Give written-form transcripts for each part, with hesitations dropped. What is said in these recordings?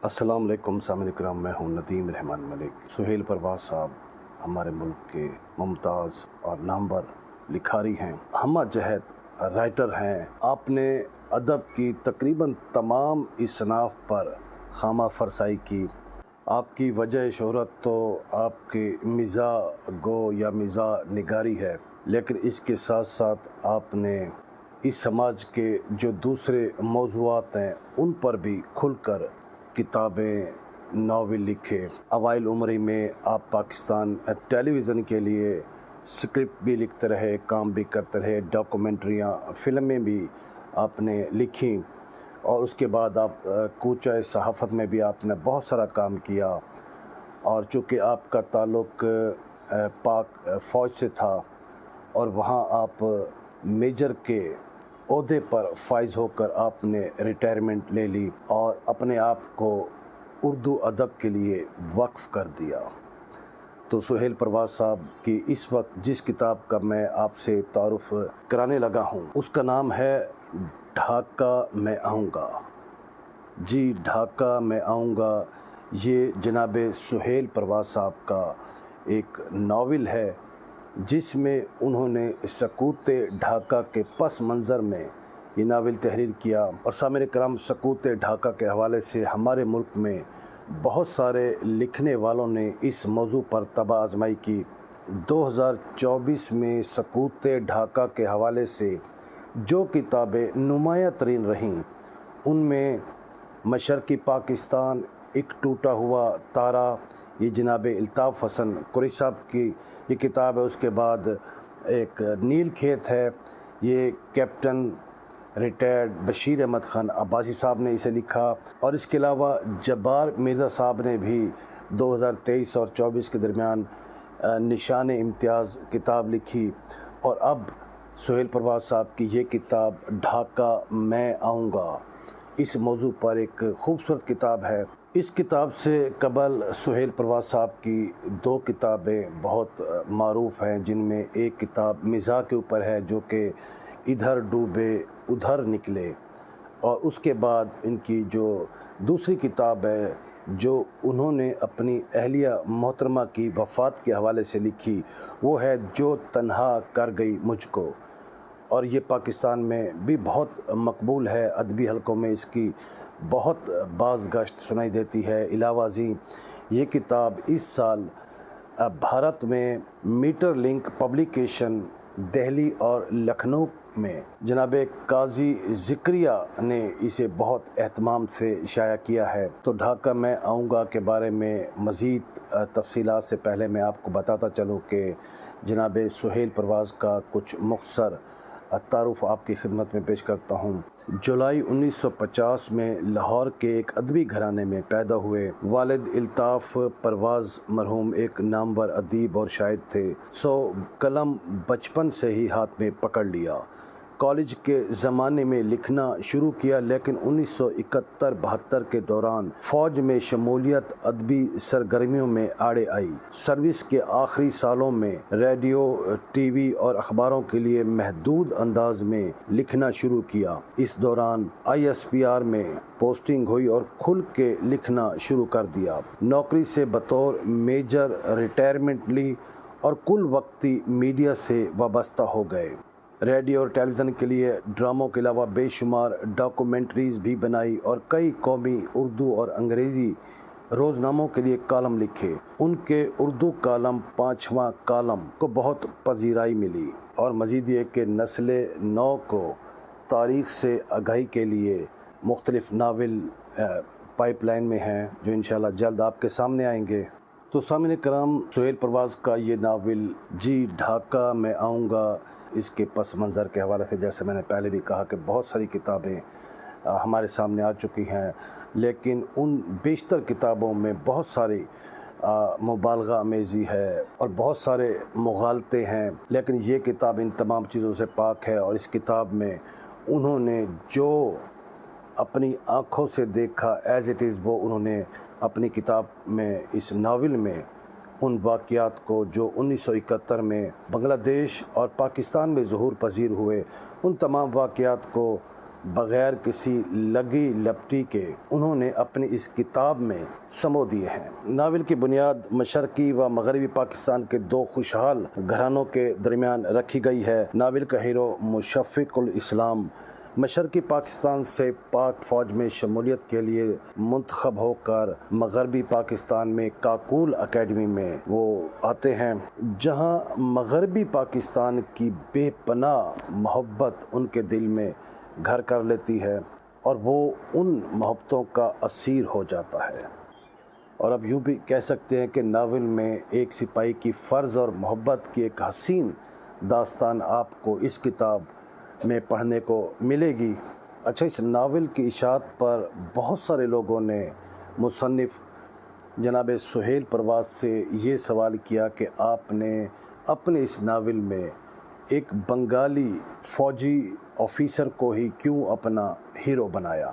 السلام علیکم سامعین کرام، میں ہوں ندیم رحمان ملک۔ سہیل پرواز صاحب ہمارے ملک کے ممتاز اور نامور لکھاری ہیں، ہمہ جہت رائٹر ہیں۔ آپ نے ادب کی تقریباً تمام اصناف پر خامہ فرسائی کی۔ آپ کی وجہ شہرت تو آپ کی مزاح گو یا مزاح نگاری ہے، لیکن اس کے ساتھ ساتھ آپ نے اس سماج کے جو دوسرے موضوعات ہیں ان پر بھی کھل کر کتابیں، ناول لکھے۔ اوائل عمری میں آپ پاکستان ٹیلی ویژن کے لیے سکرپٹ بھی لکھتے رہے، کام بھی کرتے رہے، ڈاکومنٹریاں، فلمیں بھی آپ نے لکھیں، اور اس کے بعد آپ کوچہ صحافت میں بھی آپ نے بہت سارا کام کیا۔ اور چونکہ آپ کا تعلق پاک فوج سے تھا اور وہاں آپ میجر کے عہدے پر فائز ہو کر آپ نے ریٹائرمنٹ لے لی اور اپنے آپ کو اردو ادب کے لیے وقف کر دیا۔ تو سہیل پرواز صاحب کی اس وقت جس کتاب کا میں آپ سے تعارف کرانے لگا ہوں اس کا نام ہے ڈھاکہ میں آؤں گا۔ جی، ڈھاکہ میں آؤں گا، یہ جناب سہیل پرواز صاحب کا ایک ناول ہے جس میں انہوں نے سقوط ڈھاکہ کے پس منظر میں یہ ناول تحریر کیا۔ اور سامعین کرام، سقوط ڈھاکہ کے حوالے سے ہمارے ملک میں بہت سارے لکھنے والوں نے اس موضوع پر طبع آزمائی کی۔ 2024 میں سقوط ڈھاکہ کے حوالے سے جو کتابیں نمایاں ترین رہیں ان میں مشرقی پاکستان، ایک ٹوٹا ہوا تارا، یہ جناب الطاف حسن قریشی صاحب کی یہ کتاب ہے۔ اس کے بعد ایک نیل کھیت ہے، یہ کیپٹن ریٹائرڈ بشیر احمد خان عباسی صاحب نے اسے لکھا۔ اور اس کے علاوہ جبار مرزا صاحب نے بھی 2023 اور 24 کے درمیان نشان امتیاز کتاب لکھی۔ اور اب سہیل پرواز صاحب کی یہ کتاب ڈھاکہ میں آؤں گا اس موضوع پر ایک خوبصورت کتاب ہے۔ اس کتاب سے قبل سہیل پرواز صاحب کی دو کتابیں بہت معروف ہیں، جن میں ایک کتاب مزاح کے اوپر ہے جو کہ ادھر ڈوبے ادھر نکلے، اور اس کے بعد ان کی جو دوسری کتاب ہے جو انہوں نے اپنی اہلیہ محترمہ کی وفات کے حوالے سے لکھی، وہ ہے جو تنہا کر گئی مجھ کو۔ اور یہ پاکستان میں بھی بہت مقبول ہے، ادبی حلقوں میں اس کی بہت باز گشت سنائی دیتی ہے۔ علاوہ ازیں یہ کتاب اس سال بھارت میں میٹر لنک پبلیکیشن دہلی اور لکھنؤ میں جناب قاضی ذکریہ نے اسے بہت اہتمام سے شائع کیا ہے۔ تو ڈھاکہ میں آؤں گا کے بارے میں مزید تفصیلات سے پہلے میں آپ کو بتاتا چلوں کہ جناب سہیل پرواز کا کچھ مختصر تعارف آپ کی خدمت میں پیش کرتا ہوں۔ جولائی 1950 میں لاہور کے ایک ادبی گھرانے میں پیدا ہوئے۔ والد الطاف پرواز مرحوم ایک نامور ادیب اور شاعر تھے، سو قلم بچپن سے ہی ہاتھ میں پکڑ لیا۔ کالج کے زمانے میں لکھنا شروع کیا، لیکن 1971-72 کے دوران فوج میں شمولیت ادبی سرگرمیوں میں آڑے آئی۔ سروس کے آخری سالوں میں ریڈیو، ٹی وی اور اخباروں کے لیے محدود انداز میں لکھنا شروع کیا۔ اس دوران ISPR میں پوسٹنگ ہوئی اور کھل کے لکھنا شروع کر دیا۔ نوکری سے بطور میجر ریٹائرمنٹ لی اور کل وقتی میڈیا سے وابستہ ہو گئے۔ ریڈیو اور ٹیلی ویژن کے لیے ڈراموں کے علاوہ بے شمار ڈاکومنٹریز بھی بنائی اور کئی قومی، اردو اور انگریزی روزناموں کے لیے کالم لکھے۔ ان کے اردو کالم 5واں کالم کو بہت پذیرائی ملی، اور مزید یہ کہ نسل نو کو تاریخ سے آگاہی کے لیے مختلف ناول پائپ لائن میں ہیں جو انشاءاللہ جلد آپ کے سامنے آئیں گے۔ تو سامعین کرام، سہیل پرواز کا یہ ناول جی ڈھاکہ میں آؤں گا، اس کے پس منظر کے حوالے سے جیسے میں نے پہلے بھی کہا کہ بہت ساری کتابیں ہمارے سامنے آ چکی ہیں، لیکن ان بیشتر کتابوں میں بہت ساری مبالغہ آمیزی ہے اور بہت سارے مغالطے ہیں، لیکن یہ کتاب ان تمام چیزوں سے پاک ہے۔ اور اس کتاب میں انہوں نے جو اپنی آنکھوں سے دیکھا ایز اٹ از، وہ انہوں نے اپنی کتاب میں، اس ناول میں ان واقعات کو جو 1971 میں بنگلہ دیش اور پاکستان میں ظہور پذیر ہوئے، ان تمام واقعات کو بغیر کسی لگی لپٹی کے انہوں نے اپنی اس کتاب میں سمو دیے ہیں۔ ناول کی بنیاد مشرقی و مغربی پاکستان کے دو خوشحال گھرانوں کے درمیان رکھی گئی ہے۔ ناول کا ہیرو مشفق الاسلام مشرقی پاکستان سے پاک فوج میں شمولیت کے لیے منتخب ہو کر مغربی پاکستان میں کاکول اکیڈمی میں وہ آتے ہیں، جہاں مغربی پاکستان کی بے پناہ محبت ان کے دل میں گھر کر لیتی ہے اور وہ ان محبتوں کا اسیر ہو جاتا ہے۔ اور اب یوں بھی کہہ سکتے ہیں کہ ناول میں ایک سپاہی کی فرض اور محبت کی ایک حسین داستان آپ کو اس کتاب میں پڑھنے کو ملے گی۔ اچھا، اس ناول کی اشاعت پر بہت سارے لوگوں نے مصنف جناب سہیل پرواز سے یہ سوال کیا کہ آپ نے اپنے اس ناول میں ایک بنگالی فوجی آفیسر کو ہی کیوں اپنا ہیرو بنایا،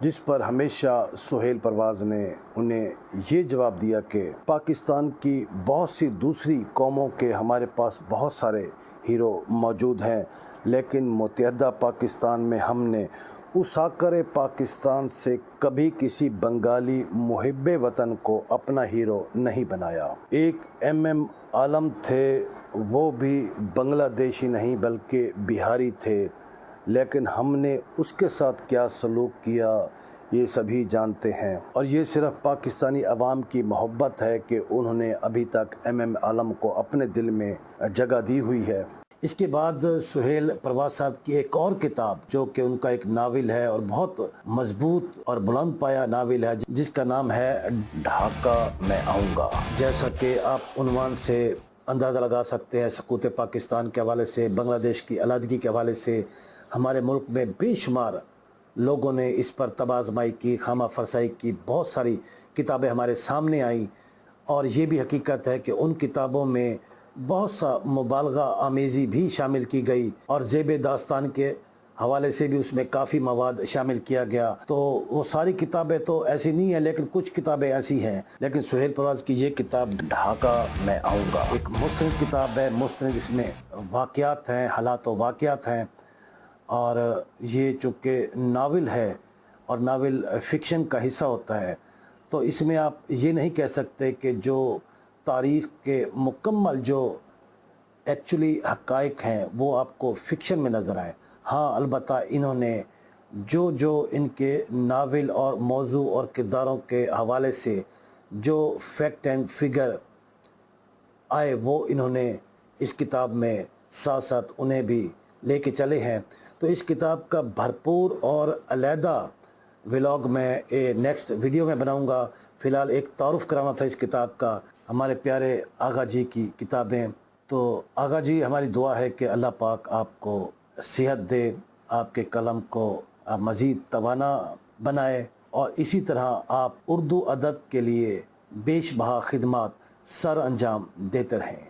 جس پر ہمیشہ سہیل پرواز نے انہیں یہ جواب دیا کہ پاکستان کی بہت سی دوسری قوموں کے ہمارے پاس بہت سارے ہیرو موجود ہیں، لیکن متحدہ پاکستان میں ہم نے اساکر پاکستان سے کبھی کسی بنگالی محب وطن کو اپنا ہیرو نہیں بنایا۔ ایک ایم عالم تھے، وہ بھی بنگلہ دیشی نہیں بلکہ بہاری تھے، لیکن ہم نے اس کے ساتھ کیا سلوک کیا یہ سبھی جانتے ہیں، اور یہ صرف پاکستانی عوام کی محبت ہے کہ انہوں نے ابھی تک ایم عالم کو اپنے دل میں جگہ دی ہوئی ہے۔ اس کے بعد سہیل پرواز صاحب کی ایک اور کتاب جو کہ ان کا ایک ناول ہے اور بہت مضبوط اور بلند پایہ ناول ہے، جس کا نام ہے ڈھاکہ میں آؤں گا۔ جیسا کہ آپ عنوان سے اندازہ لگا سکتے ہیں، سقوط پاکستان کے حوالے سے، بنگلہ دیش کی علیحدگی کے حوالے سے ہمارے ملک میں بے شمار لوگوں نے اس پر تباہ آزمائی کی، خامہ فرسائی کی، بہت ساری کتابیں ہمارے سامنے آئیں، اور یہ بھی حقیقت ہے کہ ان کتابوں میں بہت سا مبالغہ آمیزی بھی شامل کی گئی، اور زیب داستان کے حوالے سے بھی اس میں کافی مواد شامل کیا گیا۔ تو وہ ساری کتابیں تو ایسی نہیں ہیں، لیکن کچھ کتابیں ایسی ہیں۔ لیکن سہیل پرواز کی یہ کتاب ڈھاکہ میں آؤں گا ایک مستند کتاب ہے، مستند اس میں واقعات ہیں، حالات و واقعات ہیں، اور یہ چونکہ ناول ہے اور ناول فکشن کا حصہ ہوتا ہے، تو اس میں آپ یہ نہیں کہہ سکتے کہ جو تاریخ کے مکمل جو ایکچولی حقائق ہیں وہ آپ کو فکشن میں نظر آئے۔ ہاں، البتہ انہوں نے جو ان کے ناول اور موضوع اور کرداروں کے حوالے سے جو فیکٹ اینڈ فگر آئے وہ انہوں نے اس کتاب میں ساتھ ساتھ انہیں بھی لے کے چلے ہیں۔ تو اس کتاب کا بھرپور اور علیحدہ ولاگ میں نیکسٹ ویڈیو میں بناؤں گا۔ فی الحال ایک تعارف کرانا تھا اس کتاب کا، ہمارے پیارے آغا جی کی کتابیں۔ تو آغا جی، ہماری دعا ہے کہ اللہ پاک آپ کو صحت دے، آپ کے قلم کو مزید توانا بنائے، اور اسی طرح آپ اردو ادب کے لیے بیش بہا خدمات سر انجام دیتے رہیں۔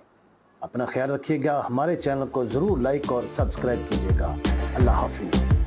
اپنا خیال رکھیے گا، ہمارے چینل کو ضرور لائک اور سبسکرائب کیجیے گا۔ اللہ حافظ۔